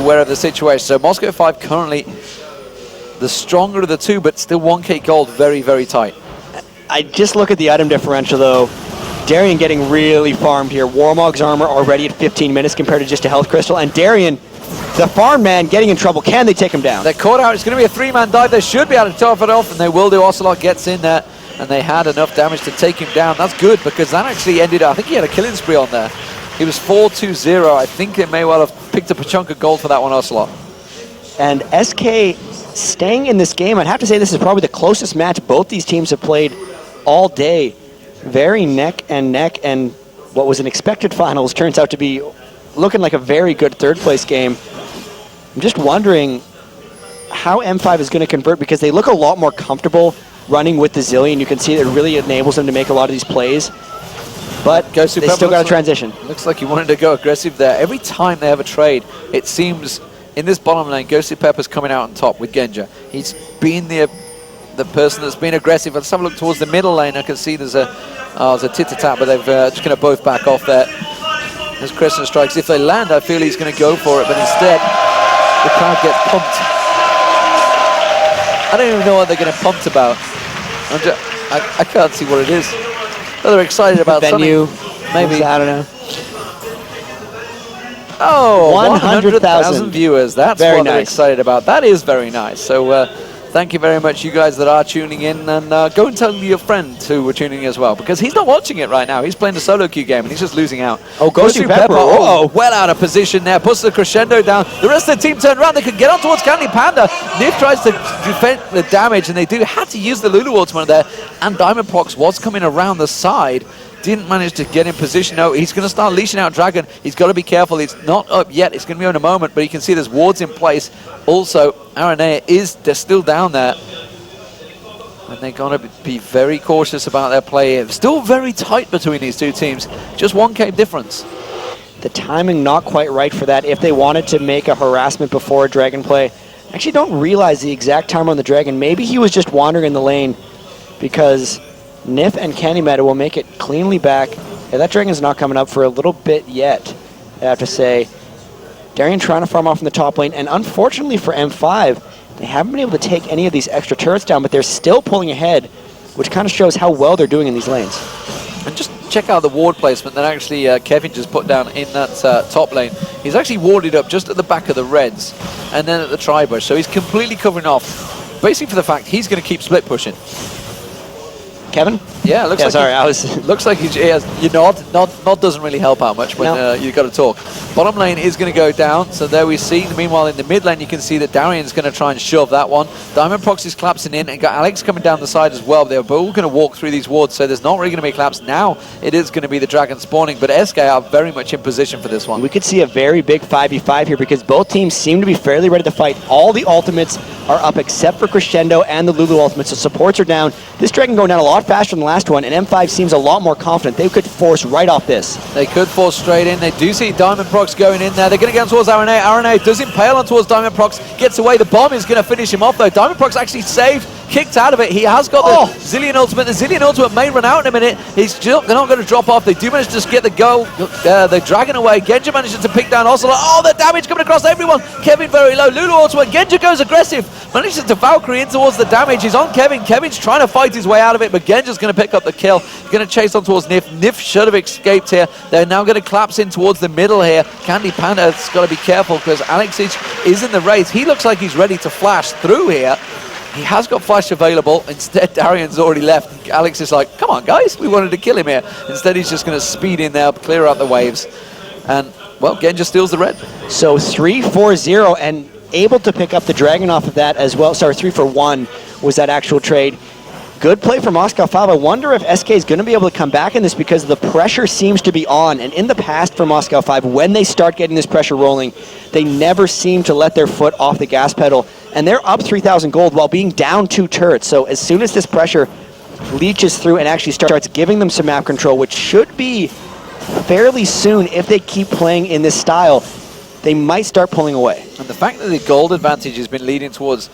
aware of the situation. So Moscow 5 currently the stronger of the two, but still 1k gold, very, very tight. I just look at the item differential, though. Darien getting really farmed here. Warmog's armor already at 15 minutes compared to just a health crystal. And Darien, the farm man, getting in trouble. Can they take him down? They're caught out. It's going to be a 3-man dive. They should be able to top it off, and they will do. Ocelot gets in there, and they had enough damage to take him down. That's good, because that actually ended up, I think he had a killing spree on there. He was 4-2-0. I think they may well have picked up a chunk of gold for that one, Ocelot. And SK staying in this game. I'd have to say this is probably the closest match both these teams have played all day. Very neck and neck, and what was an expected finals turns out to be looking like a very good third-place game. I'm just wondering how M5 is going to convert, because they look a lot more comfortable running with the Zilean. You can see that it really enables them to make a lot of these plays. But they still got to transition. Looks like he wanted to go aggressive there. Every time they have a trade, it seems in this bottom lane, Ghostly Pepper's coming out on top with Genja. He's been the person that's been aggressive. Let's have a look towards the middle lane. I can see there's a tit-a-tat, but they've just going to both back off there. There's Crescent Strikes. If they land, I feel he's going to go for it, but instead, the crowd gets pumped. I don't even know what they're getting pumped about. I can't see what it is. Oh, they're excited about venue, something. Maybe. I don't know. Oh, 100,000 viewers. That's very what they're nice. excited about. That is very nice. So thank you very much, you guys that are tuning in. And go and tell your friend who were tuning in as well, because he's not watching it right now. He's playing the solo queue game, and he's just losing out. Oh, Ghostly Pepper. Oh, well out of position there. Puts the crescendo down. The rest of the team turn around. They could get on towards Candy Panda. Nif tries to defend the damage, and they do have to use the Lulu ultimate there. And Diamond Prox was coming around the side. Didn't manage to get in position. No, he's going to start leashing out Dragon. He's got to be careful. It's not up yet. It's going to be in a moment, but you can see there's wards in place. Also, Aranea they're still down there. And they're going to be very cautious about their play. Still very tight between these two teams. Just 1k difference. The timing not quite right for that. If they wanted to make a harassment before a Dragon play, I actually don't realize the exact time on the Dragon. Maybe he was just wandering in the lane, because Nif and Candy Meta will make it cleanly back. Yeah, that Dragon's not coming up for a little bit yet, I have to say. Darien trying to farm off in the top lane, and unfortunately for M5, they haven't been able to take any of these extra turrets down, but they're still pulling ahead, which kind of shows how well they're doing in these lanes. And just check out the ward placement that actually Kevin just put down in that top lane. He's actually warded up just at the back of the Reds, and then at the Tribush, so he's completely covering off, basically for the fact he's going to keep split pushing. Kevin? Yeah, looks like sorry, I was. Looks like he has. You nod doesn't really help out much when you've got to talk. Bottom lane is going to go down, so there we see. Meanwhile, in the mid lane, you can see that Darien's going to try and shove that one. Diamond Prox is collapsing in, and got Alex coming down the side as well. They're both going to walk through these wards, so there's not really going to be a collapse. Now it is going to be the Dragon spawning, but SK are very much in position for this one. We could see a very big 5v5 here, because both teams seem to be fairly ready to fight. All the ultimates are up except for Crescendo and the Lulu ultimate, so supports are down. This Dragon going down a lot faster than the last one, and M5 seems a lot more confident. They could force right off this. They could force straight in. They do see Diamond Prox going in there. They're going to get towards Aranea. Aranea does impale on towards Diamond Prox. Gets away. The bomb is going to finish him off, though. Diamond Prox actually saved. Kicked out of it. He has got the Zilean ultimate. The Zilean ultimate may run out in a minute. They're not going to drop off. They do manage to just get the goal. The Dragon away. Genja manages to pick down Ocelot. Oh, the damage coming across everyone. Kevin very low. Lulu ultimate. Genja goes aggressive. Manages to Valkyrie in towards the damage. He's on Kevin. Kevin's trying to fight his way out of it, but Genja's going to pick up the kill. Going to chase on towards Nif. Nif should have escaped here. They're now going to collapse in towards the middle here. Candy Panda's got to be careful, because Alex is in the race. He looks like he's ready to flash through here. He has got flash available. Instead, Darien's already left. Alex is like, come on, guys. We wanted to kill him here. Instead, he's just going to speed in there, clear out the waves. And, well, Genja steals the red. So 3-4-0, and able to pick up the Dragon off of that as well. Sorry, 3-for-1 was that actual trade. Good play for Moscow 5. I wonder if SK is going to be able to come back in this, because the pressure seems to be on. And in the past for Moscow 5, when they start getting this pressure rolling, they never seem to let their foot off the gas pedal. And they're up 3,000 gold while being down 2 turrets. So as soon as this pressure leaches through and actually starts giving them some map control, which should be fairly soon if they keep playing in this style, they might start pulling away. And the fact that the gold advantage has been leading towards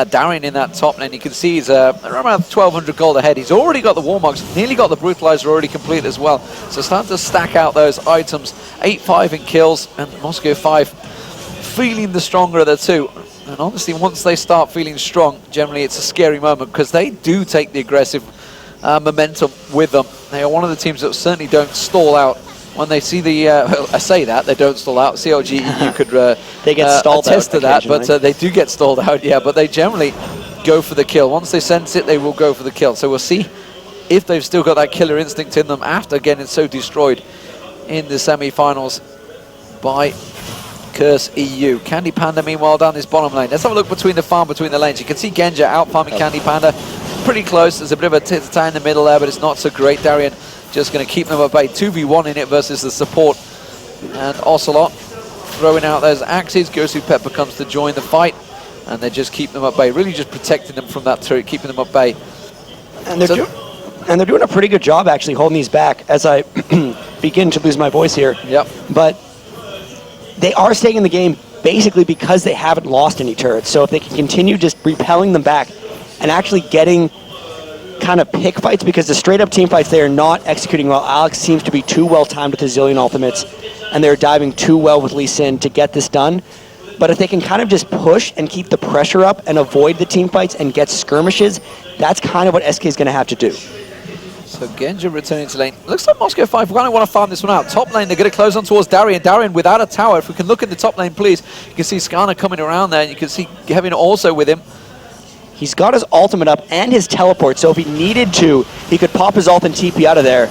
Darien in that top lane, you can see he's around 1,200 gold ahead. He's already got the Warmogs, nearly got the Brutalizer already complete as well. So starting to stack out those items. 8-5 in kills, and Moscow 5 feeling the stronger of the two. And honestly, once they start feeling strong, generally it's a scary moment because they do take the aggressive momentum with them. They are one of the teams that certainly don't stall out when they see the, I say that, they don't stall out. CLG, you could they get stalled attest out to that, but they do get stalled out, yeah, but they generally go for the kill. Once they sense it, they will go for the kill. So we'll see if they've still got that killer instinct in them after getting so destroyed in the semi-finals by Curse EU. Candy Panda, meanwhile, down this bottom lane. Let's have a look between the lanes. You can see Genja out farming Candy Panda. Pretty close. There's a bit of a tit-tat in the middle there, but it's not so great. Darien just going to keep them at bay. 2v1 in it versus the support. And Ocelot throwing out those axes. Gosu Pepper comes to join the fight. And they just keep them at bay. Really just protecting them from that turret, keeping them at bay. And they're doing a pretty good job, actually, holding these back as I begin to lose my voice here. Yep. But they are staying in the game basically because they haven't lost any turrets. So if they can continue just repelling them back and actually getting kind of pick fights, because the straight up team fights, they are not executing well. Alex seems to be too well timed with his Zilean ultimates, and they're diving too well with Lee Sin to get this done. But if they can kind of just push and keep the pressure up and avoid the team fights and get skirmishes, that's kind of what SK is going to have to do. So Genja returning to lane. Looks like Moscow 5 kind of want to farm this one out. Top lane, they're going to close on towards Darien. Darien without a tower. If we can look at the top lane, please. You can see Skarner coming around there, and you can see Kevin also with him. He's got his ultimate up and his teleport, so if he needed to, he could pop his ult and TP out of there.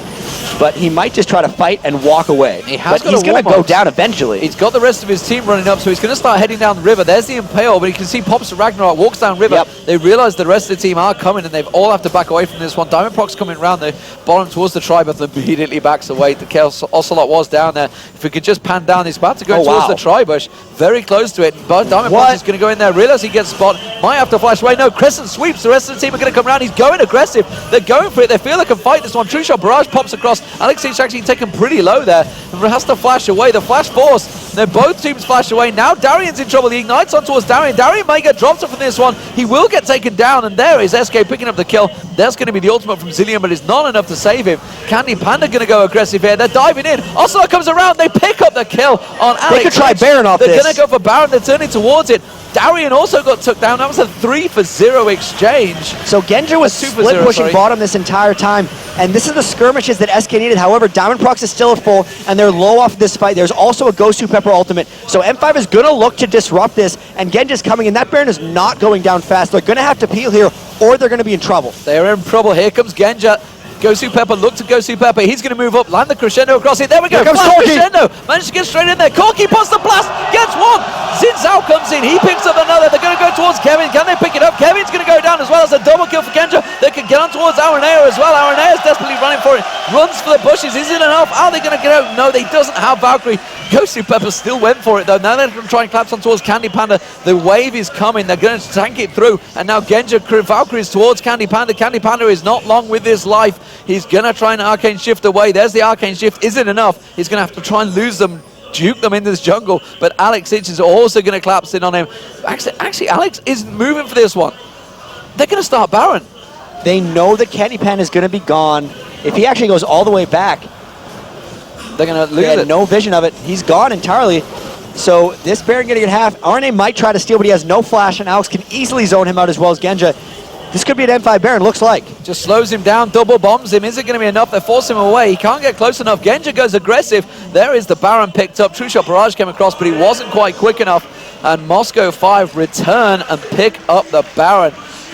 But he might just try to fight and walk away. He's going to go down eventually. He's got the rest of his team running up, so he's going to start heading down the river. There's the Impale, but you can see Pops Ragnarok walks down river. Yep. They realize the rest of the team are coming, and they've all have to back away from this one. Diamond Prox coming around the bottom towards the tribe, but immediately backs away. The Ocelot was down there. If we could just pan down, he's about to go towards the Tribush. Very close to it, but Diamond Prox is going to go in there. Realize he gets spot. Might have to flash away. No, Crescent sweeps. The rest of the team are going to come around. He's going aggressive. They're going for it. They feel they can fight this one. True Shot Barrage pops across. Alex H actually taken pretty low there. Has to flash away. The flash force. They're both teams flash away. Now Darien's in trouble. He ignites on towards Darien. Darien may get dropped from this one. He will get taken down, and there is SK picking up the kill. There's going to be the ultimate from Zilean, but it's not enough to save him. Candy Panda going to go aggressive here. They're diving in. Ocelot comes around. They pick up the kill on Alex. They could try Baron off this. They're going to go for Baron. They're turning towards it. Darien also got took down. That was a 3-for-0 exchange. So Genja was split pushing bottom this entire time, and this is the skirmishes that SK needed. However, Diamond Prox is still at full, and they're low off this fight. There's also a Gosu Pepper ultimate, so M5 is going to look to disrupt this, and Genja's coming, and that Baron is not going down fast. They're going to have to peel here, or they're going to be in trouble. They're in trouble. Here comes Genja. Gosu Pepper, look to Gosu Pepper. He's going to move up, land the crescendo across it. There we go. Here comes Corki. Crescendo. Managed to get straight in there. Corki puts the blast. Gets one. Xin Zhao comes in. He picks up another. They're going to go towards Kevin. Can they pick it up? Kevin's going to go down as well as a double kill for Genja. They can get on towards Araneo as well. Araneo is desperately running for it. Runs for the bushes. Is it enough? Are they going to get out? No, they doesn't have Valkyrie. Gosu Pepper still went for it though. Now they're going to try and collapse on towards Candy Panda. The wave is coming. They're going to tank it through. And now Genja Valkyrie is towards Candy Panda. Candy Panda is not long with this life. He's going to try an Arcane Shift away. There's the Arcane Shift. Is it enough? He's going to have to try and lose them, juke them into this jungle. But Alex Itch is also going to collapse in on him. Actually, Alex isn't moving for this one. They're going to start Baron. They know that Candy Panda is going to be gone. If he actually goes all the way back, they're going to lose it. No vision of it. He's gone entirely. So this Baron going to get half. RNA might try to steal, but he has no flash, and Alex can easily zone him out as well as Genja. This could be an M5 Baron, looks like. Just slows him down, double bombs him. Is it going to be enough? They force him away. He can't get close enough. Genja goes aggressive. There is the Baron picked up. True Shot Barrage came across, but he wasn't quite quick enough. And Moscow 5 return and pick up the Baron.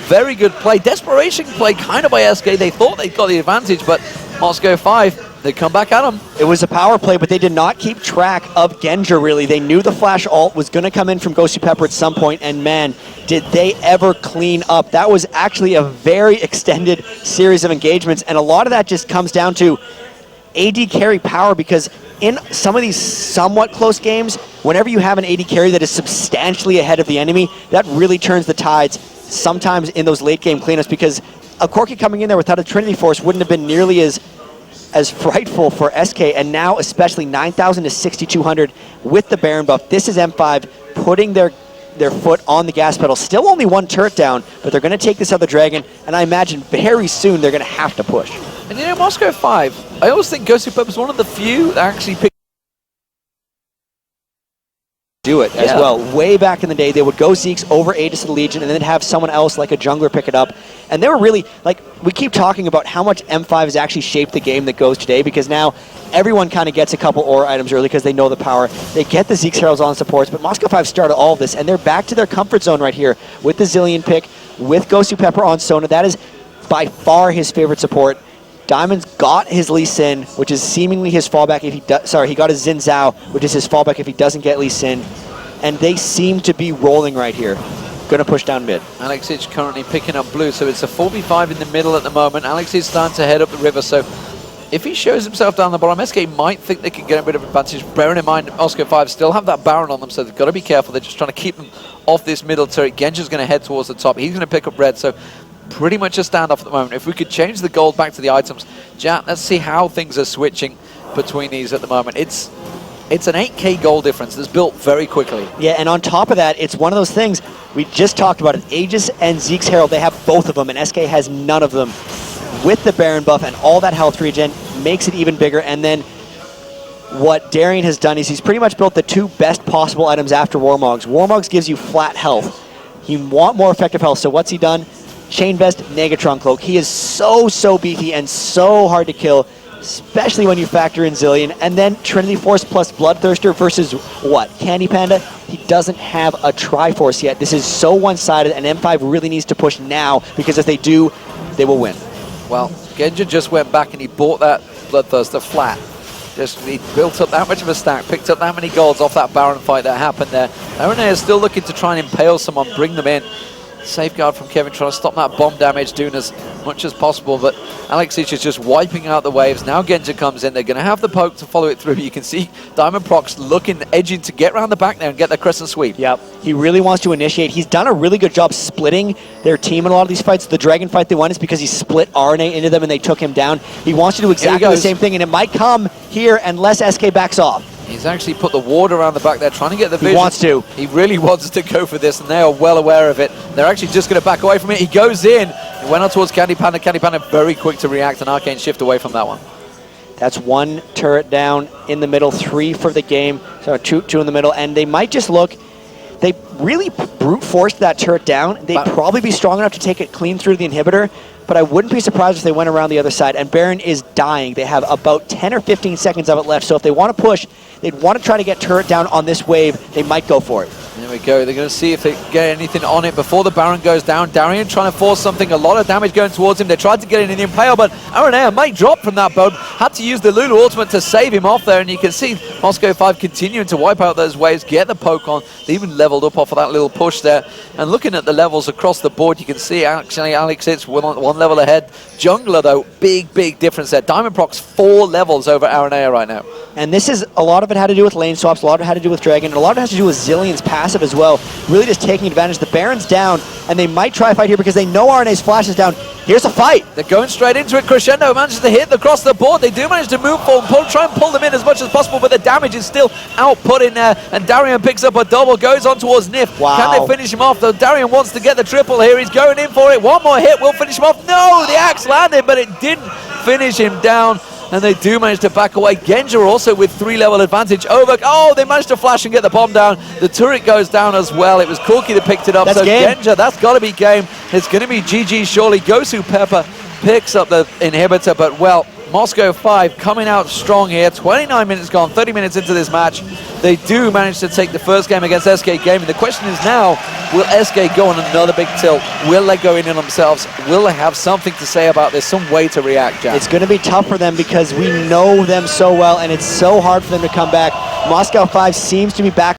Very good play. Desperation play kind of by SK. They thought they got the advantage, but Moscow 5, they come back at him. It was a power play, but they did not keep track of Genja, really. They knew the flash ult was going to come in from Gosu Pepper at some point, and man, did they ever clean up. That was actually a very extended series of engagements, and a lot of that just comes down to AD carry power, because in some of these somewhat close games, whenever you have an AD carry that is substantially ahead of the enemy, that really turns the tides sometimes in those late game cleanups, because a Corki coming in there without a Trinity Force wouldn't have been nearly as frightful for SK, and now especially 9,000 to 6,200 with the Baron buff. This is M5 putting their foot on the gas pedal. Still only one turret down, but they're going to take this other dragon, and I imagine very soon they're going to have to push. And you know, Moscow 5, I always think Gosu Pepper is one of the few that actually picked do it as Yeah. well. Way back in the day, they would go Zeke's over Aegis of the Legion and then have someone else like a jungler pick it up. And they were really, like, we keep talking about how much M5 has actually shaped the game that goes today, because now everyone kind of gets a couple aura items early because they know the power. They get the Zeke's Heralds on supports, but Moscow 5 started all of this, and they're back to their comfort zone right here with the Zilean pick, with Gosu Pepper on Sona. That is by far his favorite support. Diamond's got his Lee Sin, which is seemingly his fallback if he does. Sorry, he got his Xin Zhao, which is his fallback if he doesn't get Lee Sin. And they seem to be rolling right here. Gonna push down mid. Alex is currently picking up blue, so it's a 4v5 in the middle at the moment. Alex is starting to head up the river, so if he shows himself down the bottom, SK might think they can get a bit of advantage. Bearing in mind, Moscow 5 still have that Baron on them, so they've got to be careful. They're just trying to keep them off this middle turret. Genji's going to head towards the top. He's going to pick up red, so pretty much a standoff at the moment. If we could change the gold back to the items, Jack, let's see how things are switching between these at the moment. It's an 8k gold difference that's built very quickly. Yeah, and on top of that, it's one of those things, we just talked about it. Aegis and Zeke's Herald, they have both of them, and SK has none of them. With the Baron buff and all that health regen, makes it even bigger. And then what Darian has done is he's pretty much built the two best possible items after Warmogs. Warmogs gives you flat health. You want more effective health, so what's he done? Chain Vest, Negatron Cloak. He is so beefy and so hard to kill, especially when you factor in Zilean. And then Trinity Force plus Bloodthirster versus what? Candy Panda? He doesn't have a Triforce yet. This is so one-sided, and M5 really needs to push now, because if they do, they will win. Well, Genji just went back and he bought that Bloodthirster flat. He built up that much of a stack, picked up that many golds off that Baron fight that happened there. Arena is still looking to try and impale someone, bring them in. Safeguard from Kevin, trying to stop that bomb damage, doing as much as possible, but Alex is just wiping out the waves. Now Genji comes in, they're going to have the poke to follow it through. You can see Diamond Prox looking, edging to get around the back there and get the crescent sweep. Yep, he really wants to initiate. He's done a really good job splitting their team in a lot of these fights. The Dragon fight they won is because he split RNA into them and they took him down. He wants to do exactly the same thing, and it might come here unless SK backs off. He's actually put the ward around the back there, trying to get the vision. He wants to. He really wants to go for this, and they are well aware of it. They're actually just going to back away from it. He goes in. He went on towards Candy Panda. Candy Panda very quick to react, and Arcane shift away from that one. That's one turret down in the middle, 3 for the game. So two in the middle, and they might just look. They really brute forced that turret down. They'd probably be strong enough to take it clean through the inhibitor, but I wouldn't be surprised if they went around the other side. And Baron is dying. They have about 10 or 15 seconds of it left, so if they want to push, they'd want to try to get turret down on this wave. They might go for it. There we go. They're going to see if they get anything on it before the Baron goes down. Darian trying to force something. A lot of damage going towards him. They tried to get in the impale, but Aranea might drop from that boat. Had to use the Lulu ultimate to save him off there, and you can see Moscow 5 continuing to wipe out those waves, get the poke on. They even leveled up off of that little push there. And looking at the levels across the board, you can see actually Alex Itz one level ahead. Jungler, though, big difference there. Diamond Prox 4 levels over Aranea right now. And this is, a lot of it had to do with lane swaps, a lot of it had to do with Dragon, and a lot of it has to do with Zilean's passive as well. Really just taking advantage. The Baron's down, and they might try a fight here because they know RNA's flash is down. Here's a fight. They're going straight into it. Crescendo manages to hit across the board. They do manage to move forward, try and pull them in as much as possible, but the damage is still output in there, and Darian picks up a double, goes on towards Nif. Wow. Can they finish him off, though? Darian wants to get the triple here. He's going in for it. One more hit will finish him off. No, the axe landed, but it didn't finish him down. And they do manage to back away. Genji also with 3-level advantage over. Oh, they managed to flash and get the bomb down. The turret goes down as well. It was Corki that picked it up. That's so game. Genji, that's got to be game. It's going to be GG surely. Gosu Pepper picks up the inhibitor, but well, Moscow 5 coming out strong here. 29 minutes gone, 30 minutes into this match. They do manage to take the first game against SK Gaming. The question is now, will SK go on another big tilt? Will they go in on themselves? Will they have something to say about this, some way to react, Jack? It's going to be tough for them because we know them so well, and it's so hard for them to come back. Moscow 5 seems to be back